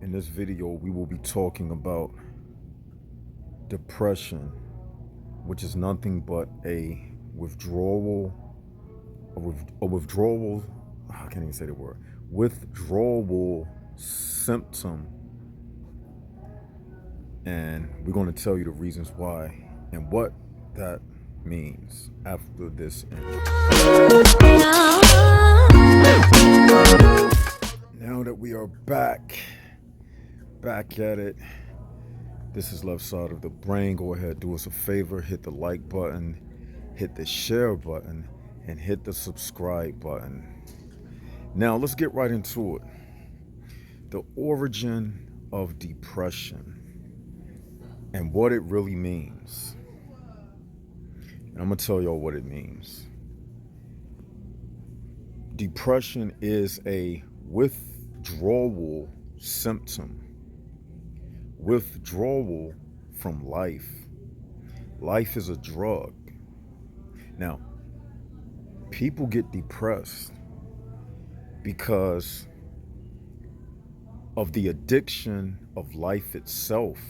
In this video, we will be talking about depression, which is nothing but a withdrawal, a withdrawal, I can't even say the word, withdrawal symptom. And we're going to tell you the reasons why and what that means after this intro. Now that we are back at it, this is Left Side of the Brain. Go ahead, do us a favor, hit the like button, hit the share button, and hit the subscribe button. Now let's get right into it. The origin of depression and what it really means. And I'm gonna tell y'all what it means. Depression is a withdrawal symptom. Withdrawal from life. Life is a drug. Now, people get depressed because of the addiction of life itself.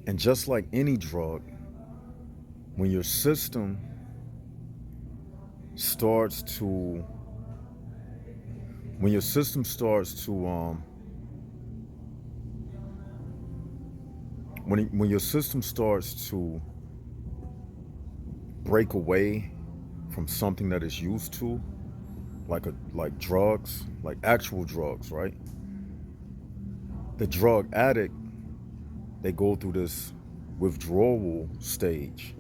And just like any drug, when your system starts to when your system starts to break away from something that it's used to, like drugs, like actual drugs, right? The drug addict, they go through this withdrawal stage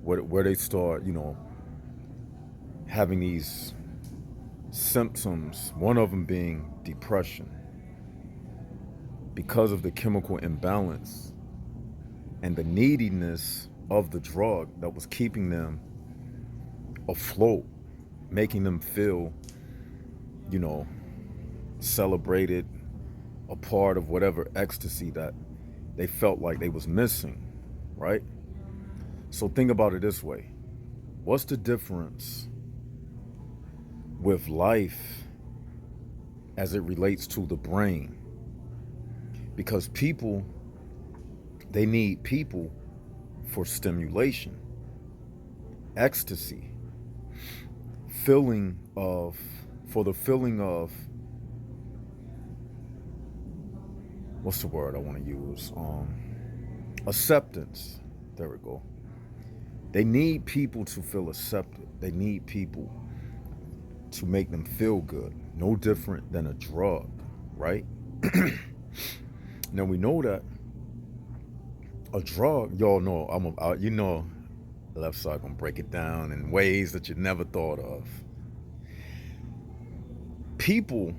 where they start, having these symptoms, one of them being depression, because of the chemical imbalance and the neediness of the drug that was keeping them afloat, making them feel, celebrated, a part of whatever ecstasy that they felt like they was missing, right? So think about it this way. What's the difference with life as it relates to the brain? Because people, they need people for stimulation, ecstasy, for the feeling of, what's the word I want to use? Acceptance. There we go. They need people to feel accepted. They need people to make them feel good. No different than a drug, right? Now we know that a drug, y'all know, Left Side gonna break it down in ways that you never thought of. People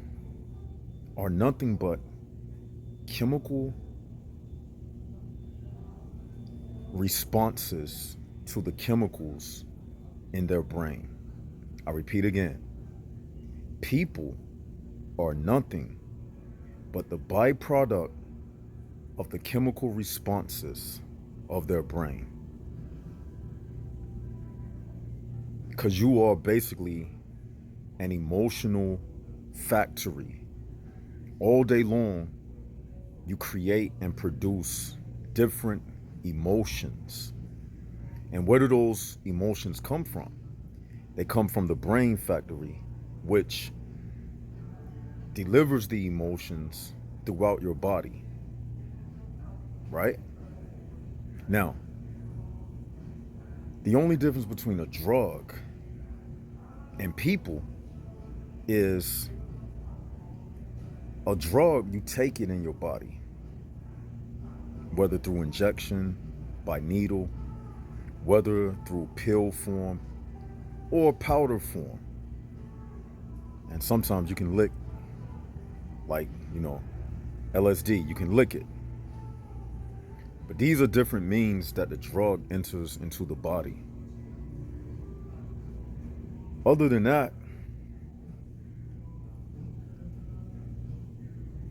are nothing but chemical responses to the chemicals in their brain. I repeat again. People are nothing but the byproduct of the chemical responses of their brain. Because you are basically an emotional factory. All day long, you create and produce different emotions. And where do those emotions come from? They come from the brain factory, which delivers the emotions throughout your body. Right? Now, the only difference between a drug and people is a drug, you take it in your body, whether through injection, by needle, whether through pill form or powder form. And sometimes you can lick, like, LSD, you can lick it. But these are different means that the drug enters into the body. Other than that,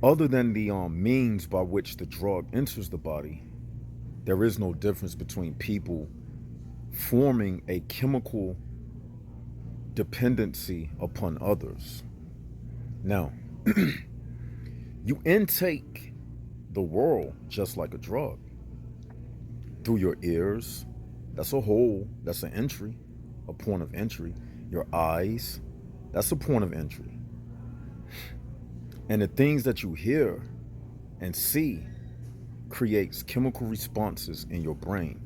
other than the means by which the drug enters the body, there is no difference between people forming a chemical dependency upon others. Now, You intake the world just like a drug through your ears. That's a hole, that's an entry, a point of entry. Your eyes, that's a point of entry. And the things that you hear and see creates chemical responses in your brain,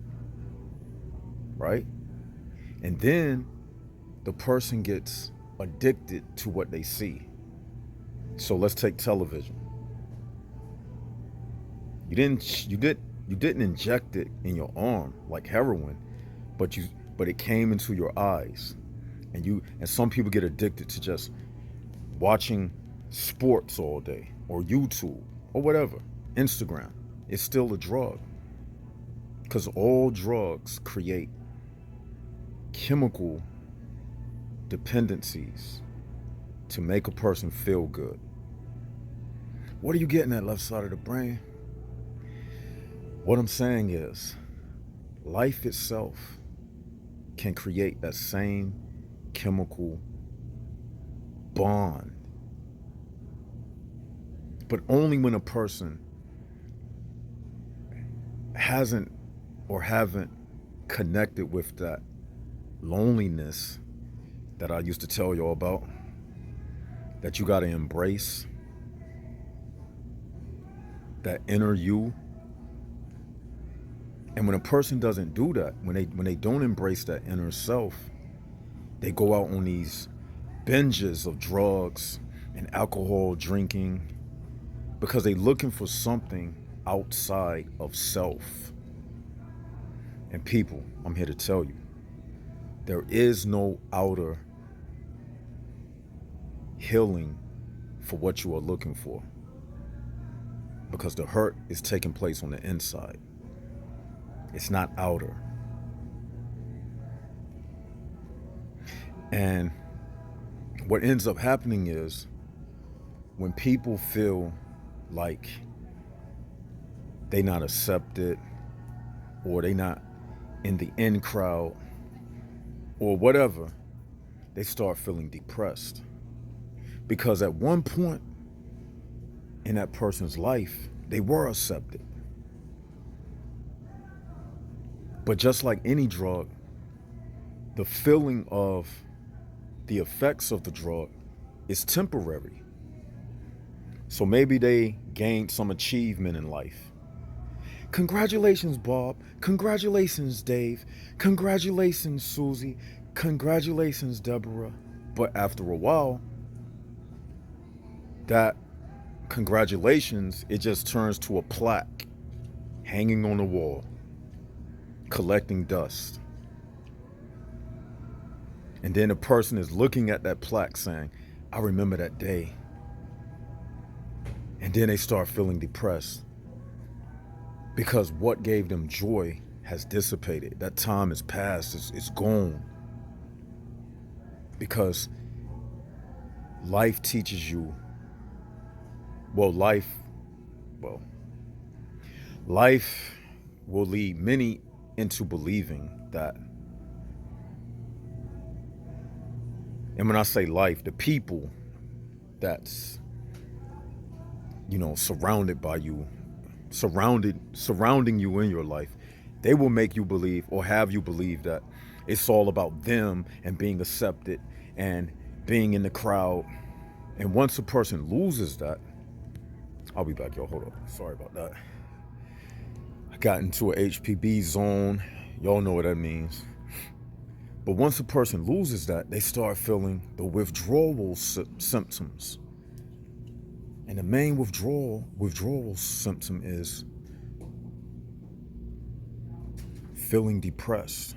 right? And then the person gets addicted to what they see. So let's take television. You didn't inject it in your arm like heroin, but it came into your eyes. And some people get addicted to just watching sports all day, or YouTube, or whatever, Instagram. It's still a drug, because all drugs create chemical dependencies to make a person feel good. What are you getting at, left side of the brain? What I'm saying is, life itself can create that same chemical bond, but only when a person hasn't or haven't connected with that loneliness that I used to tell y'all about, that you got to embrace, that inner you. And when a person doesn't do that, when they don't embrace that inner self, they go out on these binges of drugs and alcohol drinking, because they're looking for something outside of self. And people, I'm here to tell you, there is no outer healing for what you are looking for, because the hurt is taking place on the inside. It's not outer. And what ends up happening is, when people feel like they not accepted, or they not in the in crowd, or whatever, they start feeling depressed. Because at one point in that person's life, they were accepted. But just like any drug, the feeling of the effects of the drug is temporary. So maybe they gained some achievement in life. Congratulations, Bob. Congratulations, Dave. Congratulations, Susie. Congratulations, Deborah. But after a while, that congratulations, it just turns to a plaque hanging on the wall, collecting dust. And then a person is looking at that plaque saying, I remember that day. And then they start feeling depressed, because what gave them joy has dissipated. That time has passed, it's gone. Because life teaches you, life will lead many into believing that. And when I say life, the people that's, surrounded by you, surrounding you in your life, they will make you believe, or have you believe, that it's all about them and being accepted and being in the crowd. And once a person loses that, I'll be back, y'all. Hold up. Sorry about that. I got into a HPB zone. Y'all know what that means. But once a person loses that, they start feeling the withdrawal symptoms. And the main withdrawal symptom is feeling depressed.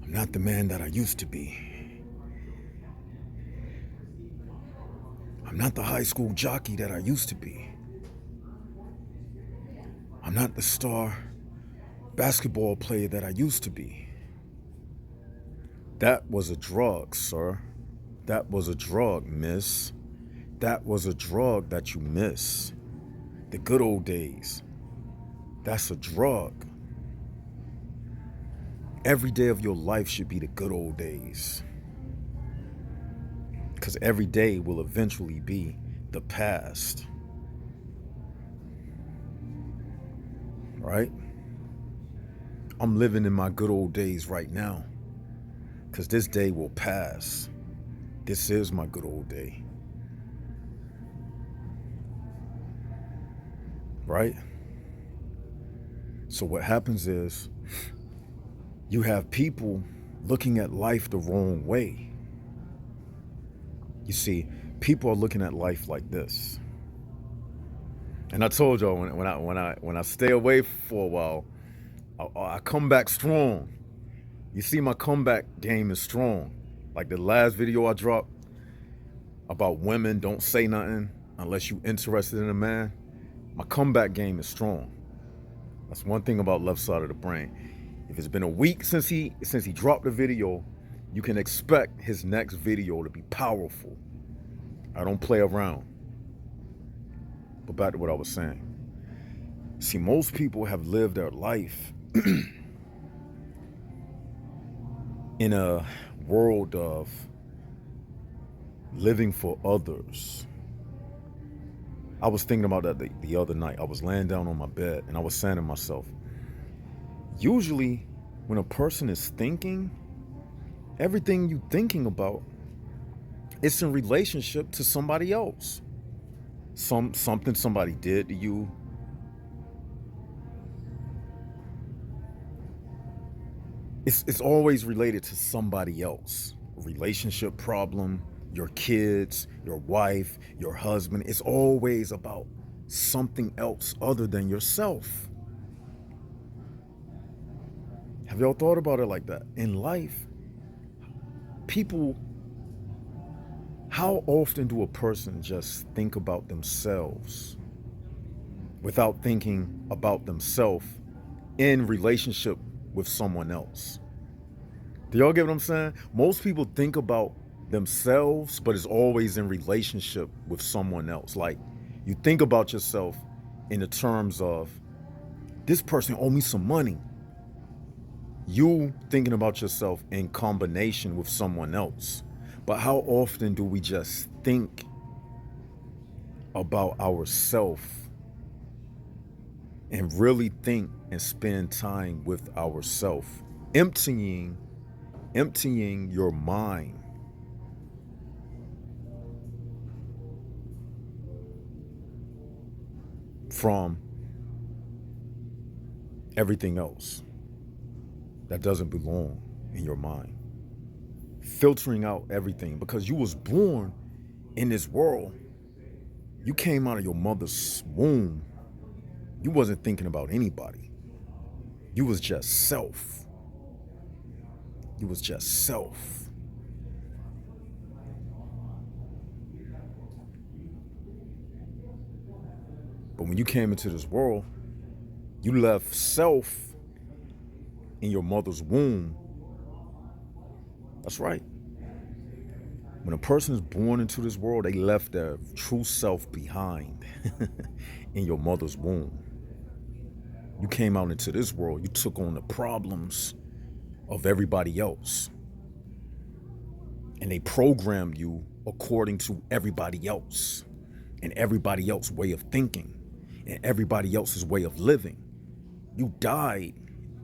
I'm not the man that I used to be. I'm not the high school jockey that I used to be. I'm not the star basketball player that I used to be. That was a drug, sir. That was a drug, miss. That was a drug that you miss. The good old days. That's a drug. Every day of your life should be the good old days. Because every day will eventually be the past, right? I'm living in my good old days right now, because this day will pass. This is my good old day, right? So what happens is you have people looking at life the wrong way. You see, people are looking at life like this. And I told y'all when I stay away for a while, I come back strong. You see, my comeback game is strong. Like the last video I dropped about women don't say nothing unless you interested in a man. My comeback game is strong. That's one thing about Left Side of the Brain. If it's been a week since he dropped the video, you can expect his next video to be powerful. I don't play around. But back to what I was saying. See, most people have lived their life in a world of living for others. I was thinking about that the other night. I was laying down on my bed and I was saying to myself, usually when a person is thinking, everything you're thinking about, it's in relationship to somebody else. Something somebody did to you. It's always related to somebody else. A relationship problem, your kids, your wife, your husband. It's always about something else other than yourself. Have y'all thought about it like that? In life, people, how often do a person just think about themselves without thinking about themselves in relationship with someone else? Do y'all get what I'm saying? Most people think about themselves, but it's always in relationship with someone else. Like, you think about yourself in the terms of, this person owe me some money. You thinking about yourself in combination with someone else. But how often do we just think about ourselves and really think and spend time with ourselves, emptying your mind from everything else that doesn't belong in your mind, filtering out everything, because you was born in this world. You came out of your mother's womb. You wasn't thinking about anybody. You was just self. You was just self. But when you came into this world, you left self in your mother's womb. That's right. When a person is born into this world, they left their true self behind in your mother's womb. You came out into this world, you took on the problems of everybody else. And they programmed you according to everybody else and everybody else's way of thinking and everybody else's way of living. You died.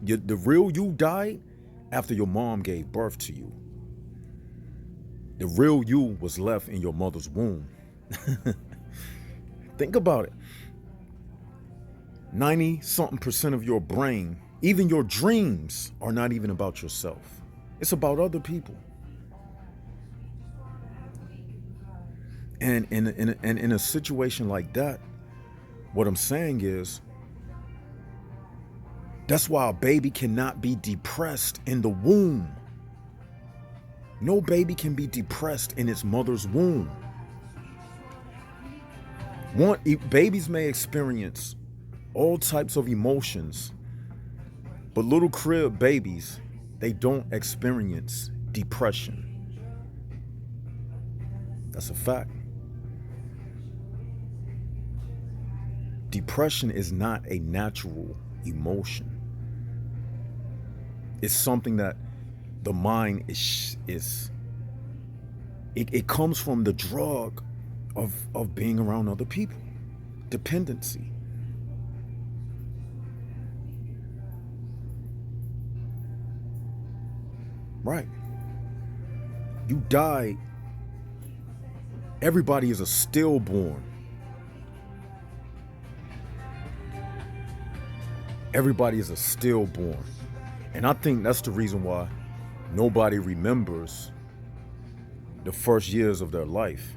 The real you died after your mom gave birth to you. The real you was left in your mother's womb. Think about it. 90-something% of your brain, even your dreams, are not even about yourself. It's about other people. And in a situation like that, what I'm saying is, that's why a baby cannot be depressed in the womb. No baby can be depressed in its mother's womb. Babies may experience all types of emotions, but little crib babies, they don't experience depression. That's a fact. Depression is not a natural emotion. It's something that the mind it comes from the drug of being around other people. Dependency. Right. You died. Everybody is a stillborn. Everybody is a stillborn. And I think that's the reason why nobody remembers the first years of their life.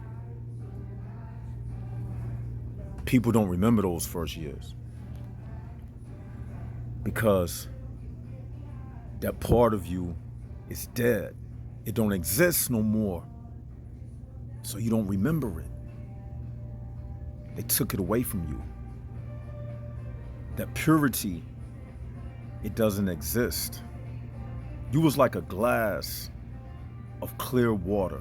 People don't remember those first years because that part of you is dead. It don't exist no more. So you don't remember it. They took it away from you. That purity, it doesn't exist. You was like a glass of clear water.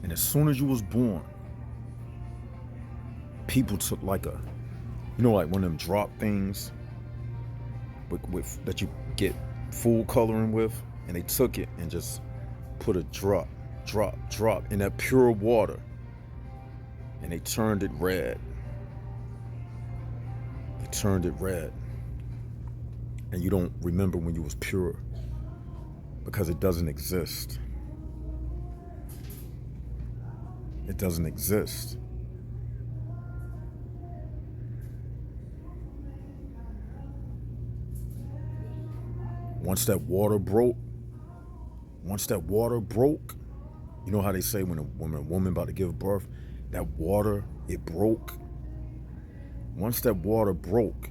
And as soon as you was born, people took like a, like one of them drop things with that you get full coloring with, and they took it and just put a drop in that pure water, and they turned it red. They turned it red. And you don't remember when you was pure because it doesn't exist. It doesn't exist. Once that water broke, you know how they say when a woman about to give birth, that water, it broke. Once that water broke,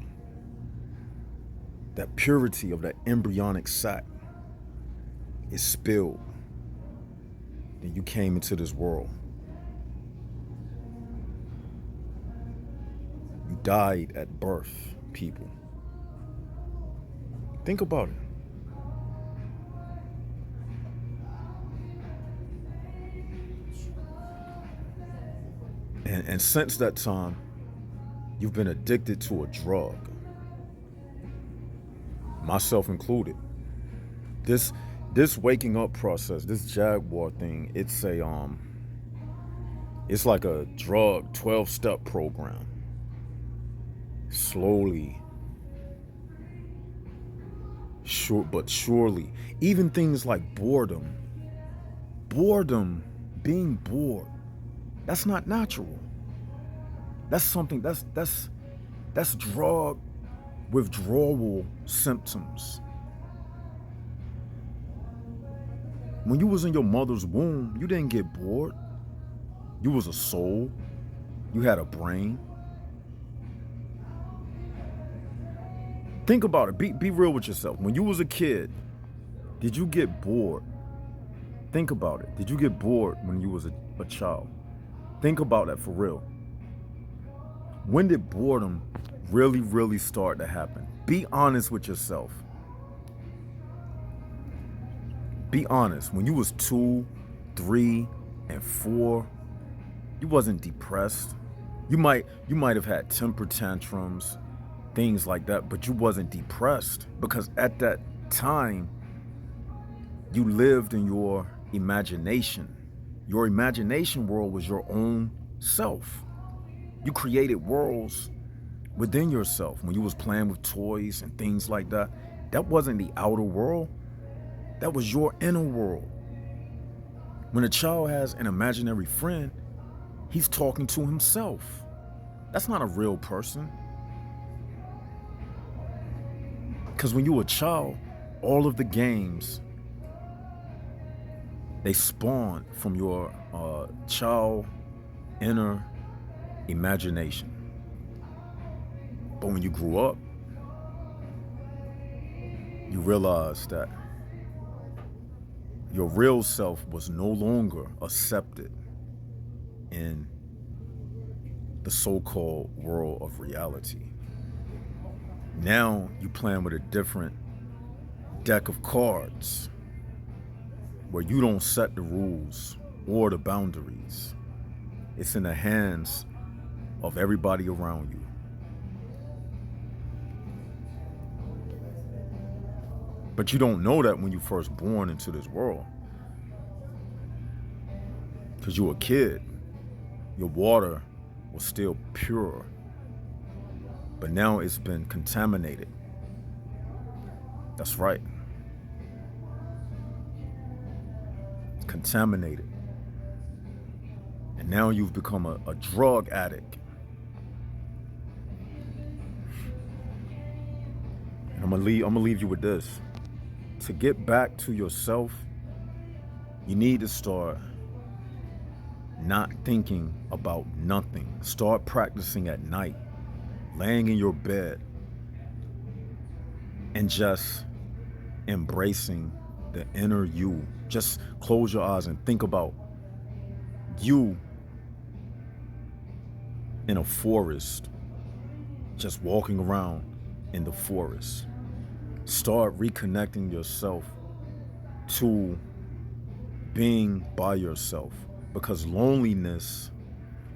that purity of that embryonic sac is spilled. Then you came into this world. You died at birth, people. Think about it. And since that time, you've been addicted to a drug, myself included. This waking up process, this Jaguar thing, it's like a drug 12-step program. Slowly, but surely, even things like boredom, being bored, that's not natural. That's something that's drug withdrawal symptoms. When you was in your mother's womb, you didn't get bored. You was a soul. You had a brain. Think about it. Be real with yourself. When you was a kid, did you get bored? Think about it. Did you get bored when you was a child? Think about that for real. When did boredom really, really start to happen? Be honest with yourself. Be honest. When you was 2, 3, and 4, you wasn't depressed. You might have had temper tantrums, things like that, but you wasn't depressed because at that time, you lived in your imagination. Your imagination world was your own self. You created worlds within yourself when you was playing with toys and things like that. That wasn't the outer world. That was your inner world. When a child has an imaginary friend, he's talking to himself. That's not a real person. Because when you were a child, all of the games, they spawn from your child inner imagination. But when you grew up, you realized that your real self was no longer accepted in the so-called world of reality. Now you playing with a different deck of cards where you don't set the rules or the boundaries. It's in the hands of everybody around you. But you don't know that when you first born into this world, because you're a kid. Your water was still pure, but now it's been contaminated. That's right. Contaminated. And now you've become a drug addict. And I'm gonna leave you with this. To get back to yourself, you need to start not thinking about nothing. Start practicing at night, laying in your bed, and just embracing the inner you. Just close your eyes and think about you in a forest, just walking around in the forest. Start reconnecting yourself to being by yourself, because loneliness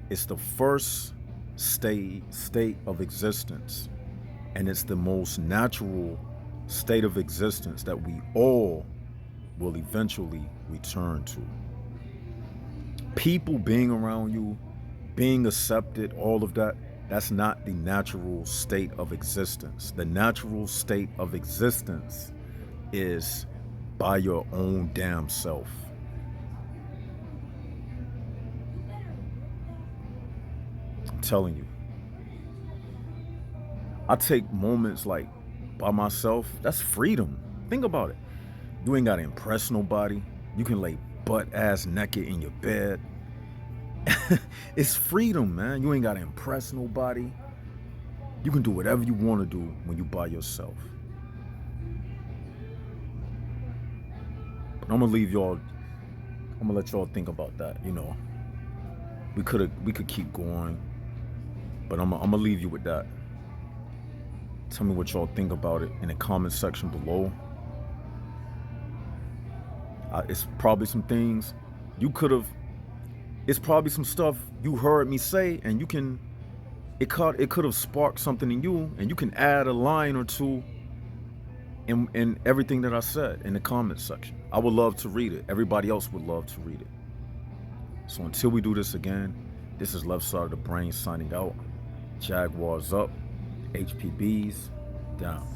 is the first state of existence, and it's the most natural state of existence that we all will eventually return to. People being around you, being accepted, all of that, that's not the natural state of existence. The natural state of existence is by your own damn self. I'm telling you. I take moments like by myself. That's freedom. Think about it. You ain't got to impress nobody. You can lay butt ass naked in your bed. It's freedom, man. You ain't got to impress nobody. You can do whatever you want to do when you by yourself. But I'm gonna leave y'all. I'm gonna let y'all think about that. You know, we could keep going, but I'm gonna leave you with that. Tell me what y'all think about it in the comment section below. It's probably some things you could have. It's probably some stuff you heard me say, and it could have sparked something in you, and you can add a line or two in everything that I said in the comment section. I would love to read it. Everybody else would love to read it. So until we do this again, this is Left Side of the Brain signing out. Jaguars up, HPBs down.